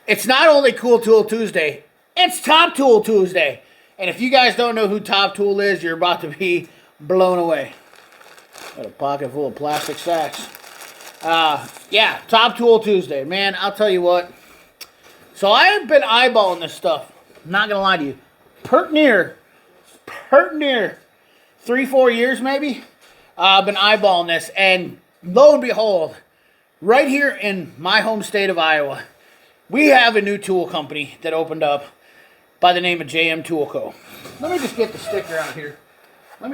It's not only Cool Tool Tuesday, it's Top Tool Tuesday. And if you guys don't know who Top Tool is, you're about to be blown away. Got a pocket full of plastic sacks. Yeah, Top Tool Tuesday. Man, I'll tell you what. So I have been eyeballing this stuff. I'm not going to lie to you. Pert near 3-4 years maybe. I've been eyeballing this. And lo and behold, right here in my home state of Iowa, we have a new tool company that opened up by the name of JM Tool Co. Let me just get the sticker out here. So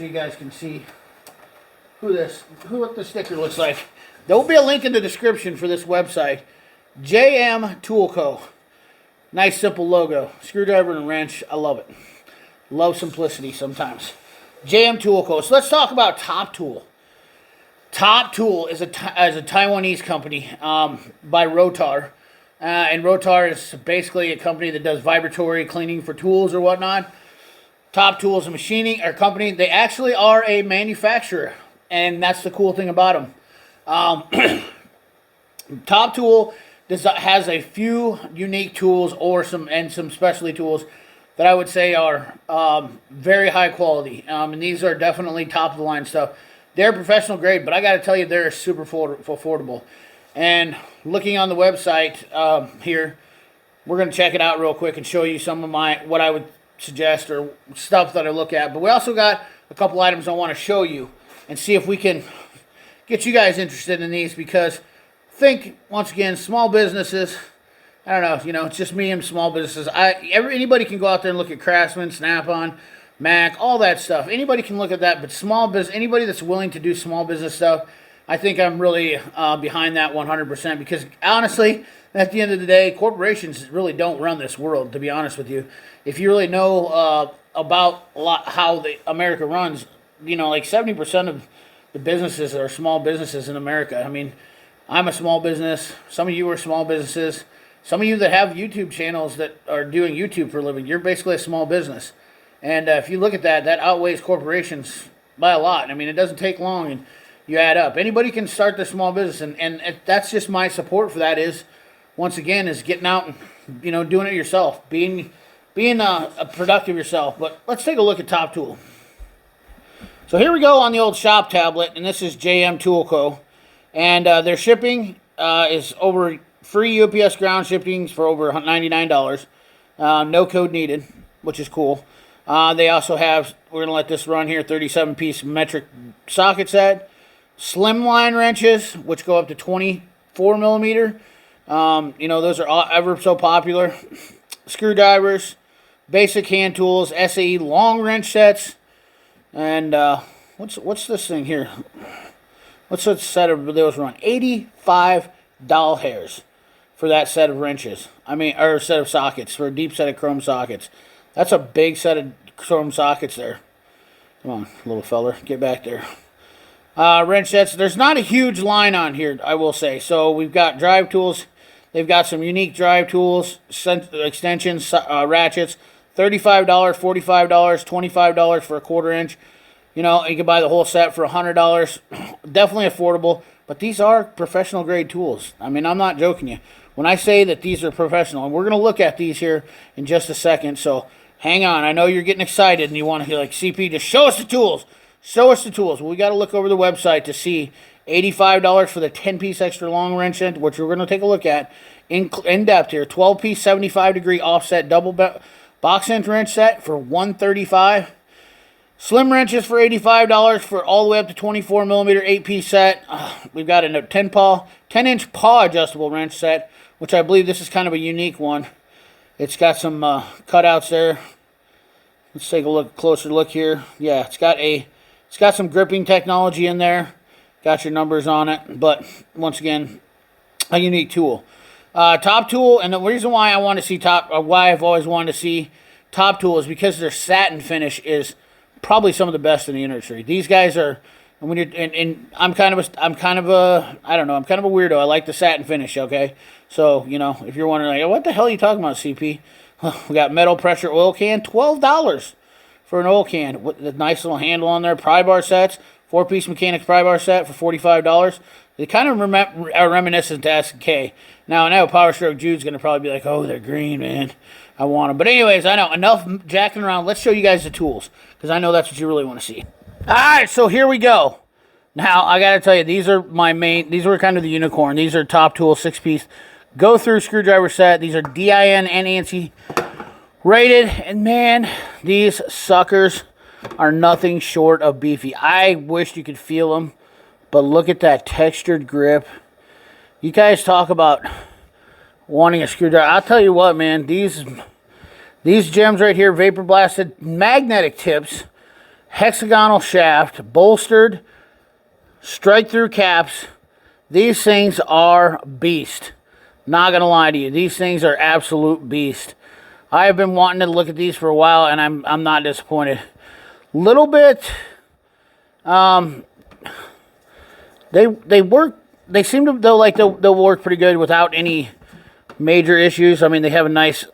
you guys can see what the sticker looks like. There will be a link in the description for this website. JM Tool Co. Nice simple logo. Screwdriver and a wrench. I love it. Love simplicity sometimes. JM Tool Co. So let's talk about TOPTUL. TOPTUL is a Taiwanese company by Rotar. And Rotar is basically a company that does vibratory cleaning for tools or whatnot. TOPTUL is a machining or company. They actually are a manufacturer. And that's the cool thing about them. TOPTUL has a few unique tools and some specialty tools that I would say are very high quality. And these are definitely top of the line stuff. They're professional grade, but I got to tell you, they're super affordable. And looking on the website here, we're going to check it out real quick and show you some of what I would suggest or stuff that I look at. But we also got a couple items I want to show you and see if we can get you guys interested in these, because think, once again, small businesses. I don't know, it's just me and small businesses. Anybody can go out there and look at Craftsman, Snap-on, Mac, all that stuff. Anybody can look at that, but small business, anybody that's willing to do small business stuff, I think I'm really behind that 100%, because honestly, at the end of the day, corporations really don't run this world, to be honest with you. If you really know about how America runs, like 70% of the businesses are small businesses in America. I mean, I'm a small business. Some of you are small businesses. Some of you that have YouTube channels that are doing YouTube for a living, you're basically a small business. And if you look at that, that outweighs corporations by a lot. I mean, it doesn't take long, and you add up. Anybody can start their small business, and that's just my support for that is, once again, is getting out and, doing it yourself, being a productive yourself. But let's take a look at TOPTUL. So here we go on the old shop tablet, and this is JM Tool Co. And their shipping is over free UPS ground shippings for over $99. No code needed, which is cool. They also have, we're going to let this run here, 37-piece metric socket set. Slimline wrenches, which go up to 24 millimeter. Those are ever so popular. Screwdrivers, basic hand tools, SAE long wrench sets. And what's this thing here? What's that set of those run? $85 for that set of wrenches. Or set of sockets, for a deep set of chrome sockets. That's a big set of chrome sockets there. Come on, little feller, get back there. Wrench sets. There's not a huge line on here, I will say. So we've got drive tools. They've got some unique drive tools, extensions, ratchets. $35, $45, $25 for a 1/4 inch. You can buy the whole set for $100. Definitely affordable. But these are professional grade tools. I'm not joking you. When I say that these are professional, and we're going to look at these here in just a second. So hang on. I know you're getting excited and you want to hear like, CP, just show us the tools. Show us the tools. Well, we got to look over the website to see $85 for the 10-piece extra long wrench, which we're going to take a look at in depth here. 12-piece 75-degree offset double box end wrench set for $135. Slim wrenches for $85 for all the way up to 24 millimeter 8-piece set. We've got a 10-inch paw adjustable wrench set, which I believe this is kind of a unique one. It's got some cutouts there. Let's take a closer look here. Yeah, it's got some gripping technology in there. Got your numbers on it, but once again, a unique tool. TOPTUL, and the reason why I want to see why I've always wanted to see TOPTUL is because their satin finish is probably some of the best in the industry. These guys are, and when you're, and I'm kind of a weirdo. I like the satin finish. Okay, so if you're wondering, like, what the hell are you talking about, CP? We got metal pressure oil can, $12 for an oil can with a nice little handle on there. Pry bar sets, 4-piece mechanics pry bar set for $45. They kind of are reminiscent to S&K. Now, I know Power Stroke Jude's going to probably be like, oh, they're green, man. I want them. But anyways, I know. Enough jacking around. Let's show you guys the tools, because I know that's what you really want to see. All right, so here we go. Now, I got to tell you, these are my main, these were kind of the unicorn. These are TOPTUL 6-piece go-through screwdriver set. These are DIN and ANSI rated. And man, these suckers are nothing short of beefy. I wish you could feel them, but look at that textured grip. You guys talk about wanting a screwdriver. I'll tell you what, man, these gems right here, vapor blasted, magnetic tips, hexagonal shaft, bolstered, strike through caps. These things are beast. Not gonna lie to you, these things are absolute beast. I have been wanting to look at these for a while, and I'm not disappointed. Little bit, they work. They seem to they'll work pretty good without any major issues. I mean, they have a nice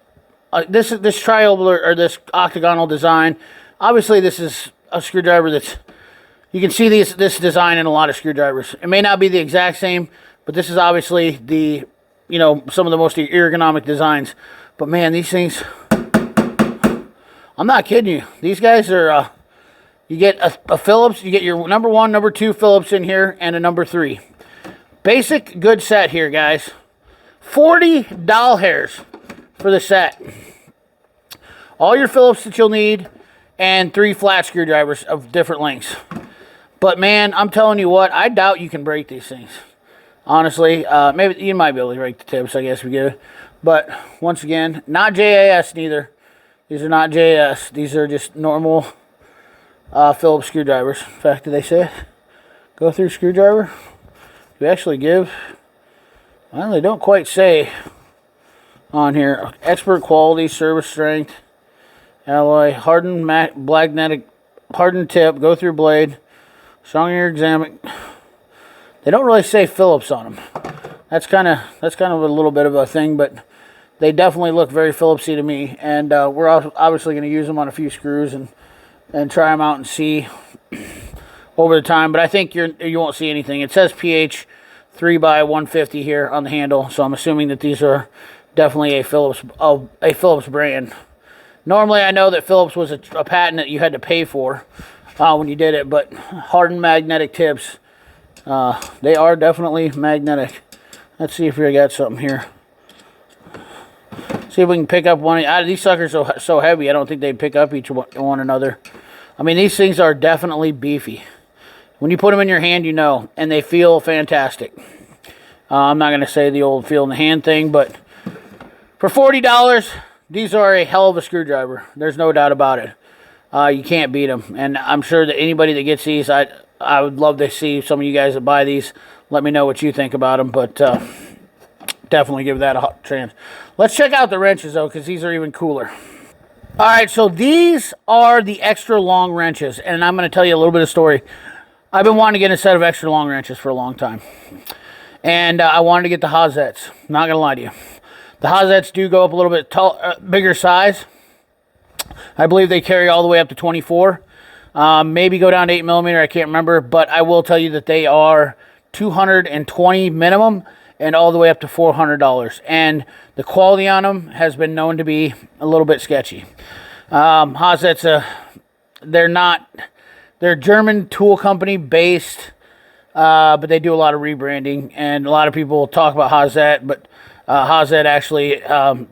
this triangular or this octagonal design. Obviously, this is a screwdriver that's, you can see this design in a lot of screwdrivers. It may not be the exact same, but this is obviously the, you know, some of the most ergonomic designs. But man, these things, I'm not kidding you. These guys are, you get a Phillips, you get your number 1, number 2 Phillips in here, and a number 3. Basic good set here, guys. 40 doll hairs for the set. All your Phillips that you'll need, and 3 flat screwdrivers of different lengths. But man, I'm telling you what, I doubt you can break these things. Honestly, maybe you might be able to break the tips, I guess we get it. But once again, not JAS neither. These are not JAS. These are just normal Phillips screwdrivers. In fact, did they say it? Go through screwdriver? We actually give, well, they don't quite say on here. Expert quality, service strength, alloy, hardened magnetic, hardened tip, go through blade, strong ergonomic. They don't really say Phillips on them. That's kind of a little bit of a thing, but they definitely look very Phillipsy to me. And we're obviously going to use them on a few screws and try them out and see over the time. But I think you won't see anything. It says pH 3x150 here on the handle, so I'm assuming that these are definitely a Phillips brand. Normally, I know that Phillips was a patent that you had to pay for when you did it, but hardened magnetic tips, they are definitely magnetic. Let's see if we got something here. See if we can pick up one. These suckers are so heavy, I don't think they'd pick up each one another. I mean, these things are definitely beefy. When you put them in your hand, you know, and they feel fantastic. I'm not going to say the old feel in the hand thing, but for $40, these are a hell of a screwdriver. There's no doubt about it. You can't beat them. And I'm sure that anybody that gets these, I would love to see some of you guys that buy these. Let me know what you think about them, but definitely give that a chance. Let's check out the wrenches, though, because these are even cooler. All right, so these are the extra long wrenches, and I'm going to tell you a little bit of story. I've been wanting to get a set of extra long wrenches for a long time, and I wanted to get the HAZETs. Not going to lie to you. The HAZETs do go up a little bit bigger size. I believe they carry all the way up to 24. Maybe go down to 8mm, I can't remember, but I will tell you that they are $220 minimum and all the way up to $400. And the quality on them has been known to be a little bit sketchy. HAZET's, they're a German tool company based, but they do a lot of rebranding, and a lot of people talk about HAZET, but HAZET actually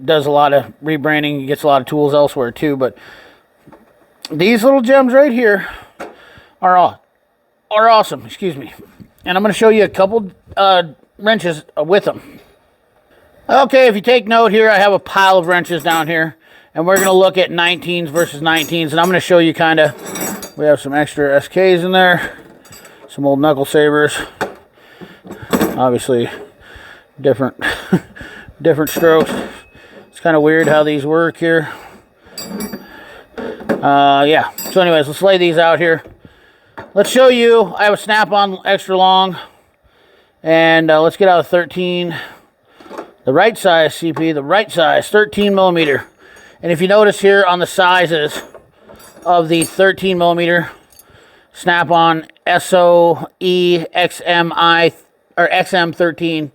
does a lot of rebranding, gets a lot of tools elsewhere too. But these little gems right here are awesome. Excuse me. And I'm going to show you a couple wrenches with them. Okay, if you take note here, I have a pile of wrenches down here, and we're going to look at 19s versus 19s, and I'm going to show you kind of, we have some extra SKs in there, some old knuckle sabers, obviously different strokes. It's kind of weird how these work here. Yeah, so anyways, let's lay these out here. Let's show you, I have a snap-on extra long, and let's get out a 13, the right size CP, the right size, 13mm. And if you notice here on the sizes of the 13mm Snap-on SOE XMI or XM13.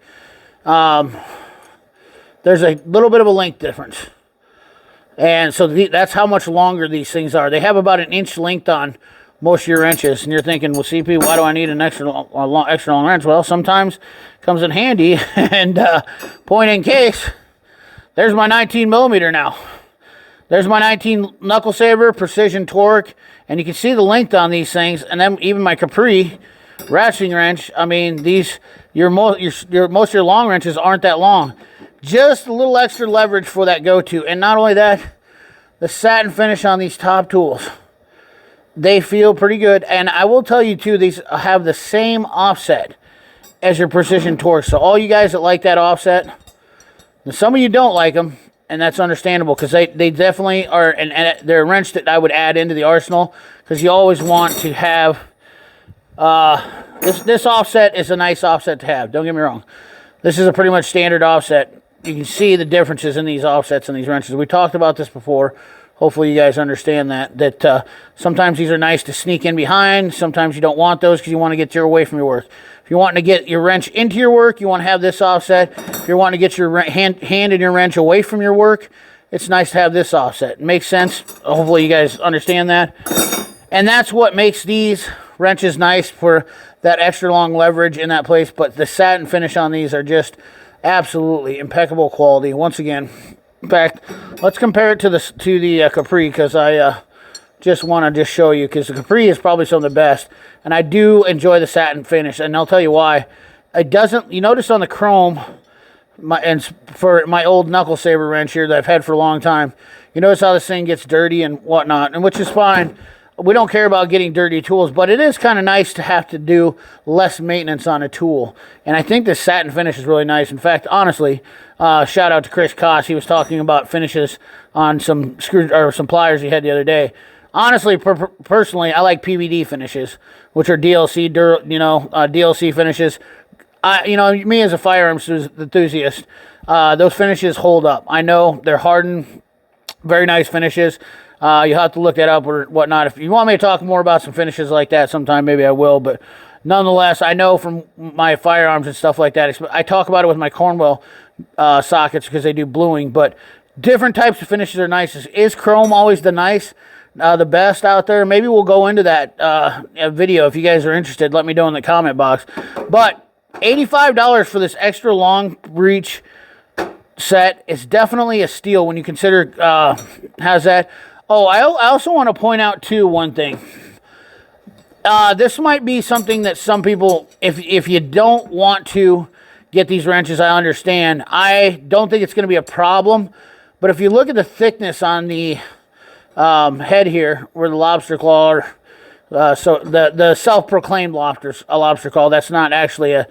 There's a little bit of a length difference. And so that's how much longer these things are. They have about an inch length on most of your wrenches. And you're thinking, well, CP, why do I need an extra long wrench? Well, sometimes it comes in handy. And point in case, there's my 19 millimeter now. There's my 19 knuckle saber, precision torque. And you can see the length on these things. And then even my Capri ratcheting wrench. I mean, most of your long wrenches aren't that long. Just a little extra leverage for that go-to. And not only that, the satin finish on these TOPTULs, they feel pretty good. And I will tell you, too, these have the same offset as your precision torque. So all you guys that like that offset, and some of you don't like them, and that's understandable because they definitely are, and they're a wrench that I would add into the arsenal because you always want to have, this offset is a nice offset to have. Don't get me wrong. This is a pretty much standard offset. You can see the differences in these offsets and these wrenches. We talked about this before. Hopefully you guys understand that sometimes these are nice to sneak in behind. Sometimes you don't want those because you want to get your away from your work. If you're wanting to get your wrench into your work, you want to have this offset. If you're wanting to get your hand and your wrench away from your work, it's nice to have this offset. It makes sense. Hopefully you guys understand that. And that's what makes these wrenches nice, for that extra long leverage in that place. But the satin finish on these are just absolutely impeccable quality. Once again, in fact, let's compare it to the Capri, because I just want to show you, because the Capri is probably some of the best, and I do enjoy the satin finish, and I'll tell you why. It doesn't. You notice on the chrome, for my old knuckle saber wrench here that I've had for a long time, you notice how this thing gets dirty and whatnot, and which is fine. We don't care about getting dirty tools, but it is kind of nice to have to do less maintenance on a tool. And I think this satin finish is really nice. In fact, honestly, shout out to Chris Koss. He was talking about finishes on some pliers he had the other day. Honestly, personally, I like PVD finishes, which are DLC, DLC finishes. Me as a firearms enthusiast, those finishes hold up. I know they're hardened, very nice finishes. You'll have to look that up or whatnot. If you want me to talk more about some finishes like that sometime, maybe I will. But nonetheless, I know from my firearms and stuff like that, I talk about it with my Cornwell sockets because they do bluing. But different types of finishes are nice. Is chrome always the best out there? Maybe we'll go into that video if you guys are interested. Let me know in the comment box. But $85 for this extra long reach set is definitely a steal when you consider HAZET. Oh, I also want to point out, too, one thing. This might be something that some people, if you don't want to get these wrenches, I understand. I don't think it's going to be a problem. But if you look at the thickness on the head here, where the lobster claw, so the self-proclaimed lobster claw, that's not actually a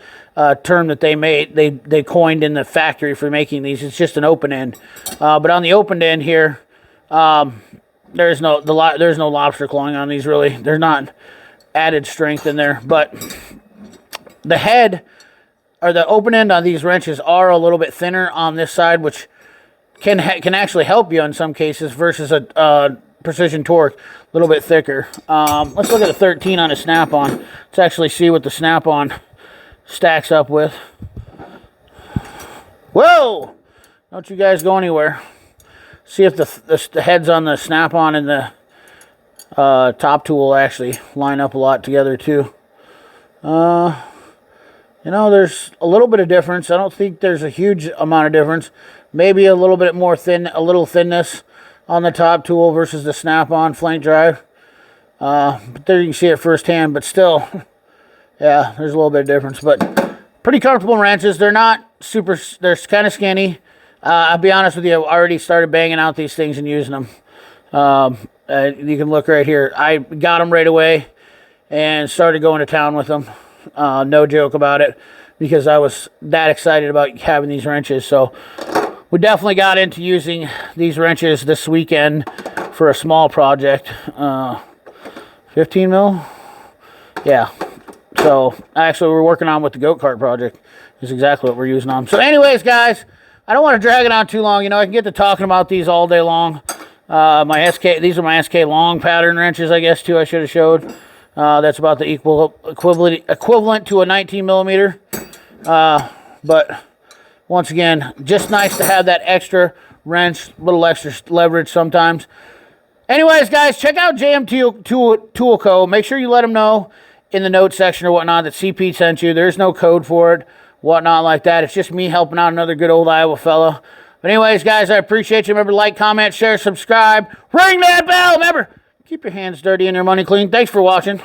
term that they made. They coined in the factory for making these. It's just an open end. But on the open end here, there's no lobster clawing on these, really. There's not added strength in there. But the head, or the open end on these wrenches, are a little bit thinner on this side, which can actually help you in some cases, versus a precision torque, a little bit thicker. Let's look at the 13 on a snap-on. Let's actually see what the snap-on stacks up with. Whoa! Don't you guys go anywhere. See if the heads on the snap-on and the TOPTUL actually line up a lot together too. There's a little bit of difference. I don't think there's a huge amount of difference. Maybe a little bit more thinness on the TOPTUL versus the snap-on flank drive. But there you can see it firsthand. But still, yeah, there's a little bit of difference. But pretty comfortable wrenches. They're not super. They're kind of skinny. I'll be honest with you, I already started banging out these things and using them. You can look right here. I got them right away and started going to town with them. No joke about it, because I was that excited about having these wrenches. So we definitely got into using these wrenches this weekend for a small project. 15 mil? Yeah. So actually we're working on with the goat cart project is exactly what we're using on. So anyways, guys, I don't want to drag it on too long. I can get to talking about these all day long. These are my SK long pattern wrenches, I guess, too. I should have showed. That's about the equivalent to a 19 millimeter. But once again, just nice to have that extra wrench, little extra leverage sometimes. Anyways, guys, check out JM Tool Co. Make sure you let them know in the notes section or whatnot that CP sent you. There's no code for it, whatnot like that. It's just me helping out another good old Iowa fella. But anyways, guys, I appreciate you. Remember to like, comment, share, subscribe. Ring that bell. Remember, keep your hands dirty and your money clean. Thanks for watching.